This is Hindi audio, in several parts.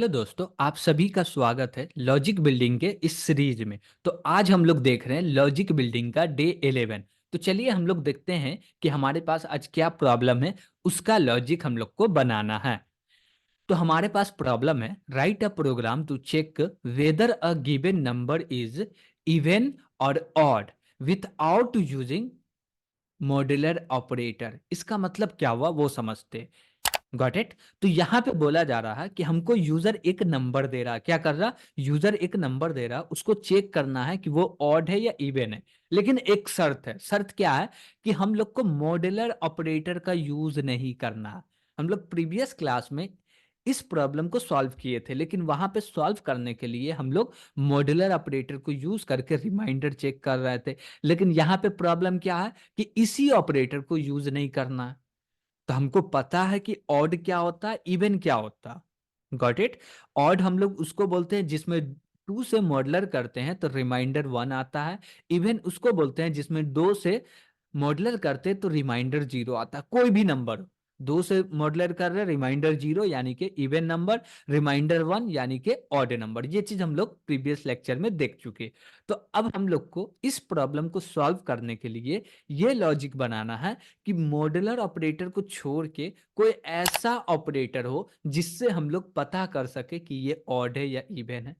हेलो दोस्तों, आप सभी का स्वागत है लॉजिक बिल्डिंग के इस सीरीज में। तो आज हम लोग देख रहे हैं लॉजिक बिल्डिंग का डे 11। तो चलिए हम लोग देखते हैं कि हमारे पास आज क्या प्रॉब्लम है, उसका लॉजिक हम लोग को बनाना है। तो हमारे पास प्रॉब्लम है, write a program to check whether a given number is even or odd without using modular operator. इसका मतलब क्या हुआ वो समझते। Got it. तो यहां पे बोला जा रहा है कि हमको यूजर एक नंबर दे रहा है। क्या कर रहा? यूजर एक नंबर दे रहा, उसको चेक करना है कि वो ऑड है या इवन है। लेकिन एक शर्त है। शर्त क्या है? कि हम लोग को मॉड्यूलर ऑपरेटर का यूज नहीं करना। हम लोग प्रीवियस क्लास में इस प्रॉब्लम को सॉल्व किए थे, लेकिन वहां पे सॉल्व करने के लिए हम लोग मॉड्यूलर ऑपरेटर को यूज करके रिमाइंडर चेक कर रहे थे। लेकिन यहाँ पे प्रॉब्लम क्या है कि इसी ऑपरेटर को यूज नहीं करना है। तो हमको पता है कि ऑड क्या होता है, इवन क्या होता है। Got it. ऑड हम लोग उसको बोलते हैं जिसमें टू से मॉडलर करते हैं तो रिमाइंडर वन आता है। इवन उसको बोलते हैं जिसमें दो से मॉडलर करते तो रिमाइंडर जीरो आता है। कोई भी नंबर दो से मॉडलर कर रहे, रिमाइंडर जीरो यानी कि इवन नंबर, रिमाइंडर वन यानी कि ऑड नंबर। ये चीज हम लोग प्रीवियस लेक्चर में देख चुके। तो अब हम लोग को इस प्रॉब्लम को सॉल्व करने के लिए ये लॉजिक बनाना है कि मॉड्यूलर ऑपरेटर को छोड़ के कोई ऐसा ऑपरेटर हो जिससे हम लोग पता कर सके कि ये ऑड है या इवन है।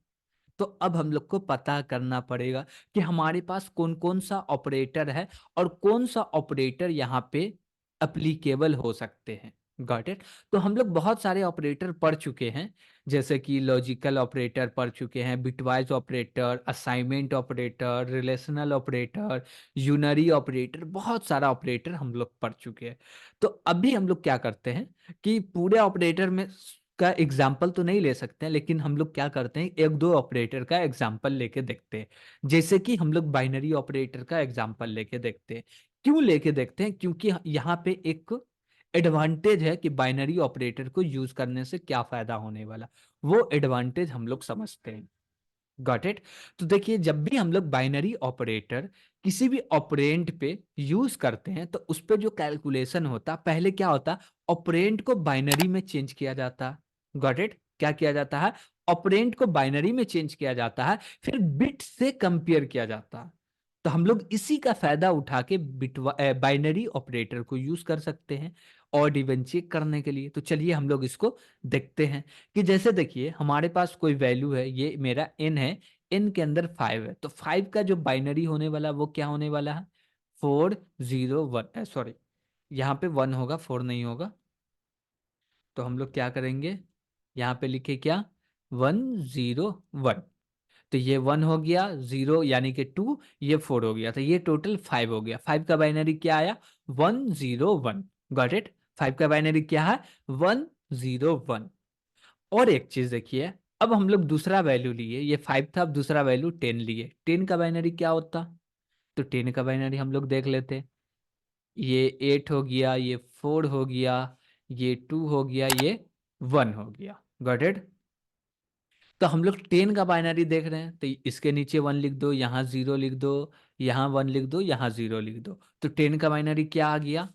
तो अब हम लोग को पता करना पड़ेगा कि हमारे पास कौन कौन सा ऑपरेटर है और कौन सा ऑपरेटर यहाँ पे अप्लीकेबल हो सकते हैं। Got it. तो हम लोग बहुत सारे ऑपरेटर पढ़ चुके हैं, जैसे कि लॉजिकल ऑपरेटर पढ़ चुके हैं, bitwise operator, assignment operator, relational operator, unary operator, बहुत सारा ऑपरेटर हम लोग पढ़ चुके हैं। तो अभी हम लोग क्या करते हैं कि पूरे ऑपरेटर में का एग्जाम्पल तो नहीं ले सकते हैं, लेकिन हम लोग क्या करते हैं एक दो ऑपरेटर का एग्जाम्पल लेके देखते हैं। जैसे कि हम लोग बाइनरी ऑपरेटर का एग्जाम्पल लेके देखते हैं। क्यों लेके देखते हैं? क्योंकि यहाँ पे एक एडवांटेज है कि बाइनरी ऑपरेटर को यूज करने से क्या फायदा होने वाला, वो एडवांटेज हम लोग समझते हैं। Got it. तो देखिए, जब भी हम लोग बाइनरी ऑपरेटर किसी भी ऑपरेंड पे यूज करते हैं तो उस पे जो कैलकुलेशन होता, पहले क्या होता, ऑपरेंड को बाइनरी में चेंज किया जाता। Got it. क्या किया जाता है? ऑपरेंड को बाइनरी में चेंज किया जाता है, फिर बिट से कंपेयर किया जाता है। तो हम लोग इसी का फायदा उठा के बिट बाइनरी ऑपरेटर को यूज कर सकते हैं और इवन चेक करने के लिए। तो चलिए हम लोग इसको देखते हैं कि जैसे देखिए हमारे पास कोई वैल्यू है, ये मेरा n है, n के अंदर 5 है। तो 5 का जो बाइनरी होने वाला वो क्या होने वाला है? 4 0 1। सॉरी, यहाँ पे 1 होगा, 4 नहीं होगा। तो हम लोग क्या करेंगे, यहाँ पे लिखे क्या, 1 0 1। तो ये 1 हो गया, 0 यानी कि 2, ये 4 हो गया, तो ये टोटल 5 हो गया। 5 का बाइनरी क्या आया? 1 0 1। Got it. 5 का बाइनरी क्या है? 1 0 1। और एक चीज देखिए, अब हम लोग दूसरा वैल्यू लिए, ये 5 था, अब दूसरा वैल्यू 10 लिए। 10 का बाइनरी क्या होता? तो 10 का बाइनरी हम लोग देख लेते। ये 8 हो गया, ये 4 हो गया, ये 2 हो गया, ये 1 हो गया। Got it. तो हम लोग 10 का बाइनरी देख रहे हैं, तो इसके नीचे 1 लिख दो, यहाँ 0 लिख दो, यहाँ 1 लिख दो, यहाँ 0 लिख दो। तो 10 का बाइनरी क्या आ गया?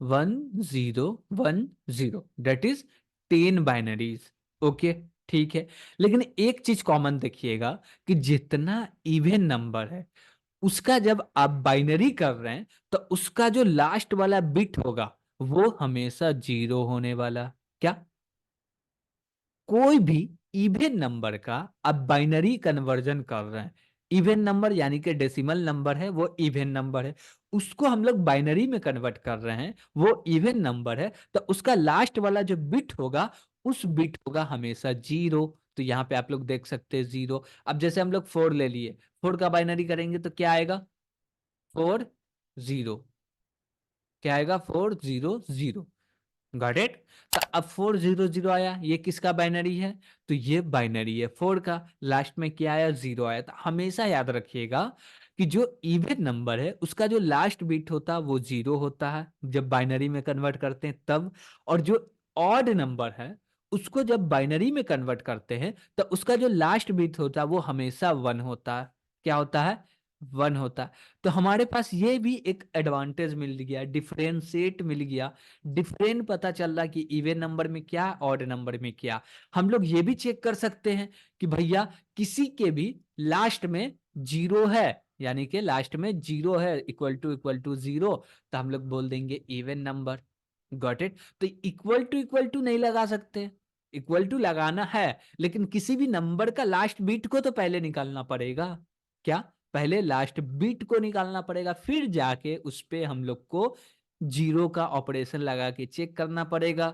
1 0 1 0। That is 10 binaries. ओके, ठीक है। लेकिन एक चीज कॉमन देखिएगा कि जितना इवन नंबर है उसका जब आप बाइनरी कर रहे हैं तो उसका जो लास्ट वाला बिट होगा वो हमेशा जीरो होने वाला। क्या? कोई भी इवन नंबर का आप बाइनरी कन्वर्जन कर रहे हैं, इवन नंबर यानी कि डेसिमल नंबर है, वो इवन नंबर है, उसको हम लोग बाइनरी में कन्वर्ट कर रहे हैं, वो इवन नंबर है, तो उसका लास्ट वाला जो बिट होगा उस बिट होगा हमेशा जीरो। तो यहाँ पे आप लोग देख सकते हैं जीरो। अब जैसे हम लोग 4 ले लिए, 4 का बाइनरी करेंगे तो क्या आएगा? 4 0। क्या आएगा? 4 0 0। Got it. तो अब 4 0 0 आया, ये किसका बाइनरी है? तो ये बाइनरी है 4 का। लास्ट में क्या आया? 0 आया। तो हमेशा याद रखिएगा कि जो इवन नंबर है उसका जो लास्ट बिट होता है वो जीरो होता है जब बाइनरी में कन्वर्ट करते हैं तब। और जो ऑड नंबर है उसको जब बाइनरी में कन्वर्ट करते हैं तो उसका जो लास्ट बिट होता है वो हमेशा 1 होता है। क्या होता है? वन होता। तो हमारे पास ये भी एक एडवांटेज मिल गया, डिफरेंशिएट मिल गया, डिफरेंट पता चल रहा कि इवन नंबर में क्या, ऑड नंबर में क्या। हम लोग ये भी चेक कर सकते हैं कि भैया किसी के भी लास्ट में जीरो है, यानी कि लास्ट में जीरो है, इक्वल टू जीरो, तो हम लोग बोल देंगे इवन नंबर। Got it. तो इक्वल टू नहीं लगा सकते, इक्वल टू लगाना है, लेकिन किसी भी नंबर का लास्ट बीट को तो पहले निकालना पड़ेगा। क्या? पहले लास्ट बीट को निकालना पड़ेगा, फिर जाके उस पे हम लोग को जीरो का ऑपरेशन लगा के चेक करना पड़ेगा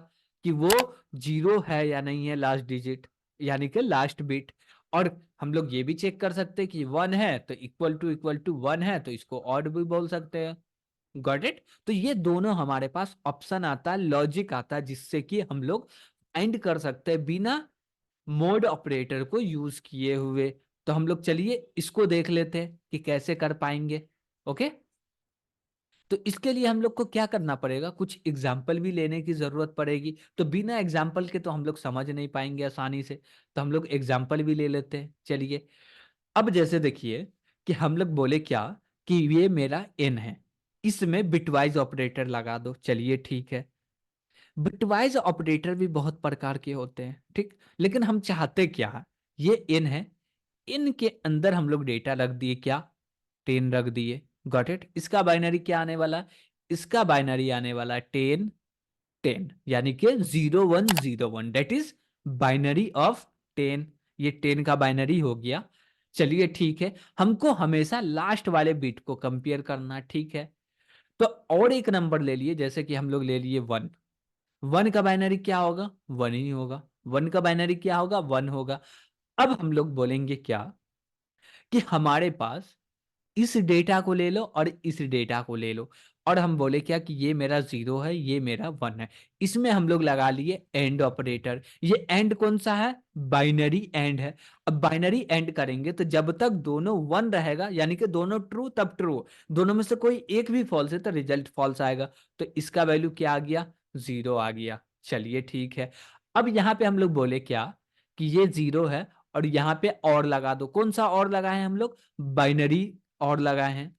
कि वो जीरो है या नहीं है लास्ट डिजिट, यानी कि लास्ट बीट। और हम लोग ये भी चेक कर सकते हैं कि वन है तो इक्वल टू वन है, तो इसको ऑड भी बोल सकते हैं। Got it. तो ये दोनों हमारे पास ऑप्शन आता है, लॉजिक आता है, जिससे कि हम लोग एंड कर सकते हैं बिना मोड ऑपरेटर को यूज किए हुए। तो हम लोग चलिए इसको देख लेते हैं कि कैसे कर पाएंगे। ओके। तो इसके लिए हम लोग को क्या करना पड़ेगा, कुछ एग्जाम्पल भी लेने की जरूरत पड़ेगी। तो बिना एग्जाम्पल के तो हम लोग समझ नहीं पाएंगे आसानी से, तो हम लोग एग्जाम्पल भी ले लेते हैं। चलिए, अब जैसे देखिए कि हम लोग बोले क्या कि ये मेरा एन है, इसमें बिटवाइज ऑपरेटर लगा दो। चलिए ठीक है। बिटवाइज ऑपरेटर भी बहुत प्रकार के होते हैं, ठीक, लेकिन हम चाहते क्या है, ये एन है, इन के अंदर हम लोग डेटा रख दिए, क्या, 10 रख दिए। Got it. इसका बाइनरी क्या आने वाला, इसका बाइनरी आने वाला 10 10, यानी कि 0101, दैट इज बाइनरी ऑफ 10। ये 10 का बाइनरी हो गया। चलिए ठीक है, हमको हमेशा लास्ट वाले बिट को कंपेयर करना, ठीक है। तो और एक नंबर ले लिए, जैसे कि हम लोग ले लिए 1। 1 का बाइनरी क्या होगा, 1 ही होगा। 1 का बाइनरी क्या होगा, 1 होगा। अब हम लोग बोलेंगे क्या कि हमारे पास इस डेटा को ले लो और इस डेटा को ले लो, और हम बोले क्या कि ये मेरा जीरो है, ये मेरा वन है। इसमें हम लोग लगा लिए एंड ऑपरेटर। ये एंड कौन सा है, बाइनरी एंड है। अब बाइनरी एंड करेंगे तो जब तक दोनों वन रहेगा, यानी कि दोनों ट्रू तब ट्रू, दोनों में से कोई एक भी फॉल्स है तो रिजल्ट फॉल्स आएगा। तो इसका वैल्यू क्या आ गया, जीरो आ गया। चलिए ठीक है। अब यहां पे हम लोग बोले क्या कि ये जीरो है, और यहां पे और लगा दो। कौन सा और लगाए हैं हम लोग, बाइनरी और लगाए हैं,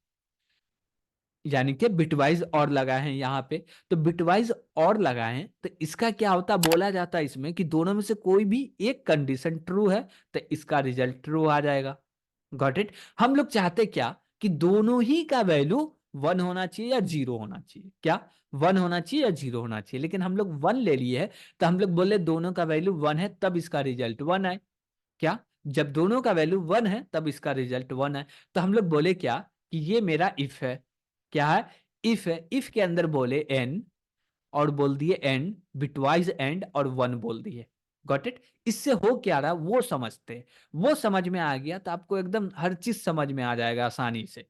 यानी कि बिटवाइज और लगाए हैं यहाँ पे। तो बिटवाइज और लगाए हैं तो इसका क्या होता, बोला जाता है इसमें कि दोनों में से कोई भी एक कंडीशन ट्रू है तो इसका रिजल्ट ट्रू आ जाएगा। Got it. हम लोग चाहते क्या कि दोनों ही का वैल्यू वन होना चाहिए या जीरो होना चाहिए, क्या, वन होना चाहिए या जीरो होना चाहिए, लेकिन हम लोग वन ले लिए है। तो हम लोग बोले दोनों का वैल्यू वन है तब इसका रिजल्ट वन आए। क्या, जब दोनों का वैल्यू वन है तब इसका रिजल्ट वन है। तो हम लोग बोले क्या कि ये मेरा इफ है, क्या है, इफ है। इफ के अंदर बोले एन, और बोल दिए एंड, बिटवाइज एंड, और वन बोल दिए। Got it. इससे हो क्या रहा वो समझते हैं। वो समझ में आ गया तो आपको एकदम हर चीज समझ में आ जाएगा आसानी से।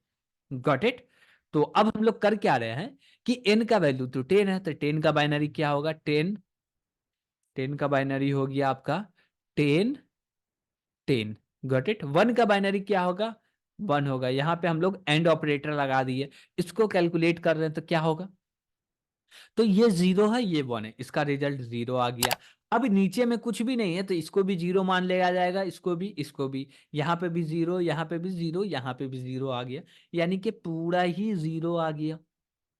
Got it. तो अब हम लोग कर क्या रहे हैं कि एन का वैल्यू तो 10 है, तो 10 का बाइनरी क्या होगा, 10। 10 का बाइनरी हो गया आपका 10 10। Got it. 1 का बाइनरी क्या होगा, 1 होगा। यहां पे हम लोग एंड ऑपरेटर लगा दिए, इसको कैलकुलेट कर रहे हैं तो क्या होगा, तो ये जीरो है, ये वन है, इसका रिजल्ट जीरो आ गया। अब नीचे में कुछ भी नहीं है तो इसको भी जीरो मान लिया जाएगा, इसको भी, इसको भी। यहाँ पे भी जीरो, यहाँ पे भी जीरो, यहाँ पे भी जीरो आ गया, यानी कि पूरा ही जीरो आ गया।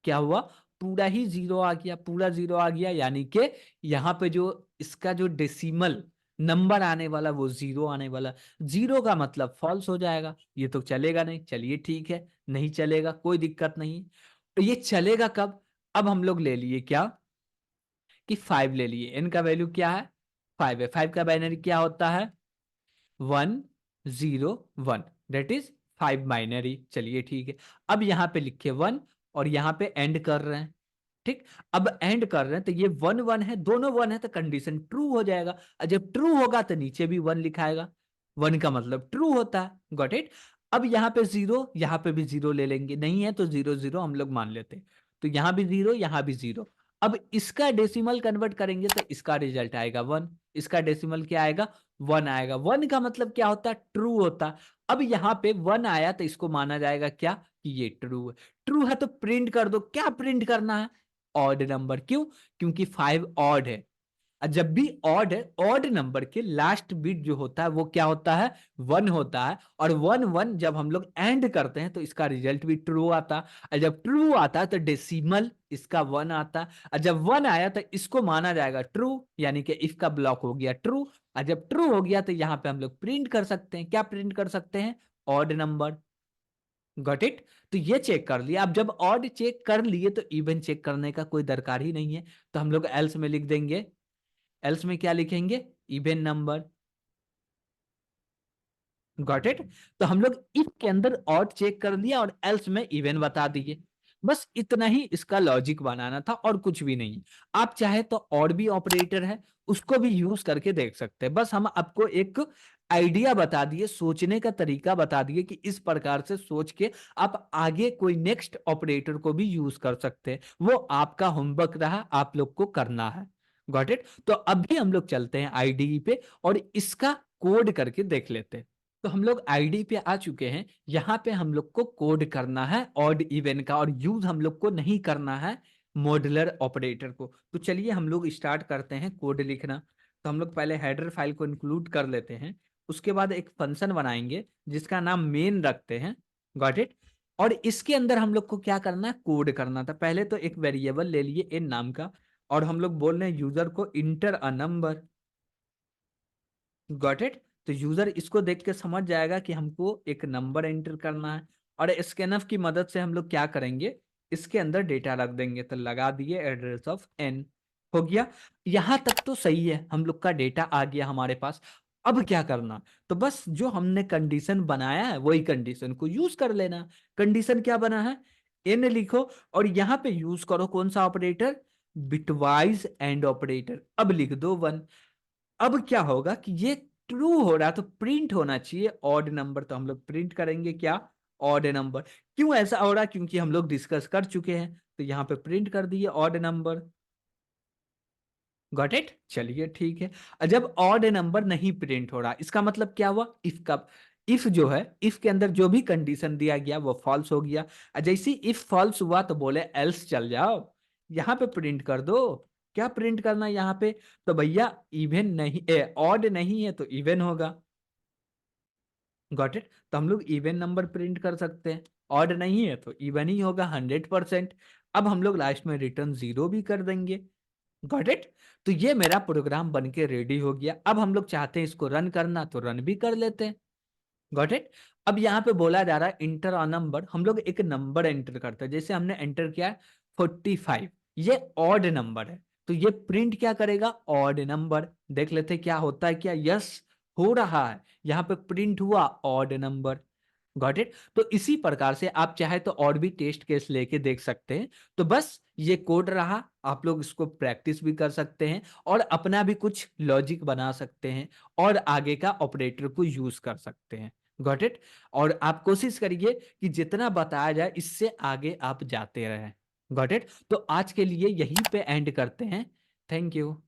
क्या हुआ, पूरा ही जीरो आ गया, पूरा जीरो आ गया, यानी कि यहाँ पे जो इसका जो डेसिमल नंबर आने वाला वो जीरो आने वाला। जीरो का मतलब फॉल्स हो जाएगा, ये तो चलेगा नहीं। चलिए ठीक है, नहीं चलेगा, कोई दिक्कत नहीं। तो ये चलेगा कब, अब हम लोग ले लिए क्या कि 5 ले लिए। एन का वैल्यू क्या है, 5 है। 5 का बाइनरी क्या होता है, 1 0 1, दैट इज 5 बाइनरी। चलिए ठीक है। अब यहाँ पे लिखे 1, और यहाँ पे एंड कर रहे हैं, ठीक। अब एंड कर रहे हैं तो ये 1 1 है, दोनों 1 है तो कंडीशन ट्रू हो जाएगा, और जब ट्रू होगा तो नीचे भी 1 लिखाएगा। 1 का मतलब ट्रू होता है। Got it. अब यहाँ पे जीरो, यहाँ पे भी जीरो ले लेंगे, नहीं है तो 0 0 हम लोग मान लेते हैं। तो यहाँ भी जीरो, यहाँ भी जीरो। अब इसका डेसिमल कन्वर्ट करेंगे तो इसका रिजल्ट आएगा 1। इसका डेसिमल क्या आएगा, 1 आएगा। 1 का मतलब क्या होता है, ट्रू होता है। अब यहाँ पे 1 आया तो इसको माना जाएगा क्या कि ये ट्रू है। ट्रू है तो प्रिंट कर दो, क्या प्रिंट करना है, ऑड नंबर। क्यों, क्योंकि 5 ऑड है। जब भी ऑड है, ऑड नंबर के लास्ट बिट जो होता है वो क्या होता है, 1 होता है। और 1 1 जब हम लोग एंड करते हैं तो इसका रिजल्ट भी ट्रू आता है। और जब ट्रू आता है तो डेसिमल इसका 1 आता है। और जब 1 आया तो इसको माना जाएगा ट्रू, यानी कि इफ का ब्लॉक हो गया ट्रू। और जब ट्रू हो गया तो यहाँ पे हम लोग प्रिंट कर सकते हैं, क्या प्रिंट कर सकते हैं, ऑड नंबर। Got it. तो ये चेक कर लिया। अब जब ऑड चेक कर लिए तो इवन चेक करने का कोई दरकार ही नहीं है। तो हम लोग एल्स में लिख देंगे, एल्स में क्या लिखेंगे, इवन नंबर। Got it. तो हम लोग इफ के अंदर ऑड चेक कर लिया और एल्स में इवन बता दिए। बस इतना ही इसका लॉजिक बनाना था और कुछ भी नहीं। आप चाहे तो और भी ऑपरेटर है, उसको भी यूज करके देख सकते हैं। बस हम आपको एक आइडिया बता दिए, सोचने का तरीका बता दिए कि इस प्रकार से सोच के आप आगे कोई नेक्स्ट ऑपरेटर को भी यूज कर सकते हैं। वो आपका होमवर्क रहा, आप लोग को करना है। Got it. तो अभी हम लोग चलते हैं आईडीई पे और इसका कोड करके देख लेते हैं। तो हम लोग आईडी पे आ चुके हैं। यहाँ पे हम लोग को कोड करना है ऑड इवन का, और यूज हम लोग को नहीं करना है मॉड्यूलर ऑपरेटर को। तो चलिए हम लोग स्टार्ट करते हैं कोड लिखना। तो हम लोग पहले हेडर फाइल को इंक्लूड कर लेते हैं। उसके बाद एक फंक्शन बनाएंगे जिसका नाम मेन रखते हैं। Got it. और इसके अंदर हम लोग को क्या करना है, कोड करना था। पहले तो एक वेरिएबल ले लिए एन नाम का, और हम लोग बोल रहे हैं यूजर को inter a number. Got it. तो यूजर इसको देख के समझ जाएगा कि हमको एक नंबर एंटर करना है। और स्कैनफ की मदद से हम लोग क्या करेंगे, इसके अंदर डेटा रख देंगे। तो लगा दिए एड्रेस ऑफ एन, हो गया। यहां तक तो सही है, हम लोग का डेटा आ गया हमारे पास। अब क्या करना, तो बस जो हमने कंडीशन बनाया है वही कंडीशन को यूज कर लेना। कंडीशन क्या बना है, एन लिखो और यहां पे यूज करो कौन सा ऑपरेटर, बिटवाइज एंड ऑपरेटर। अब लिख दो 1। अब क्या होगा कि ये ट्रू हो रहा है तो प्रिंट होना चाहिए ऑड नंबर। तो हम लोग प्रिंट करेंगे क्या, ऑड नंबर। क्यों ऐसा हो रहा है, क्योंकि हम लोग डिस्कस कर चुके हैं। तो यहाँ पे प्रिंट कर दिए ऑड नंबर। Got it. चलिए ठीक है। और जब ऑड नंबर नहीं प्रिंट हो रहा, इसका मतलब क्या हुआ, इफ का, इफ जो है, इफ के अंदर जो भी कंडीशन दिया गया वो फॉल्स हो गया। और जैसे इफ फॉल्स हुआ तो बोले एल्स चल जाओ, यहाँ पे प्रिंट कर दो। क्या प्रिंट करना है यहाँ पे, तो भैया इवन नहीं, ऑड नहीं है तो इवन होगा। Got it. तो हम लोग इवन नंबर प्रिंट कर सकते हैं, ऑड नहीं है तो इवन ही होगा 100%। अब हम लोग लास्ट में रिटर्न 0 भी कर देंगे। Got it. तो ये मेरा प्रोग्राम बन के रेडी हो गया। अब हम लोग चाहते हैं इसको रन करना तो रन भी कर लेते हैं। Got it. अब यहाँ पे बोला जा रहा है इंटर अ नंबर। हम लोग एक नंबर एंटर करते हैं, जैसे हमने एंटर किया है 45, ये ऑड नंबर है। तो ये प्रिंट क्या करेगा, ऑड नंबर। देख लेते हैं क्या होता है, क्या यस हो रहा है, यहाँ पे प्रिंट हुआ ऑड नंबर। Got it. तो इसी प्रकार से आप चाहे तो और भी टेस्ट केस लेके देख सकते हैं। तो बस ये कोड रहा, आप लोग इसको प्रैक्टिस भी कर सकते हैं और अपना भी कुछ लॉजिक बना सकते हैं और आगे का ऑपरेटर को यूज कर सकते हैं। Got it. और आप कोशिश करिए कि जितना बताया जाए इससे आगे आप जाते रहें। Got it. तो आज के लिए यहीं पे एंड करते हैं। Thank you.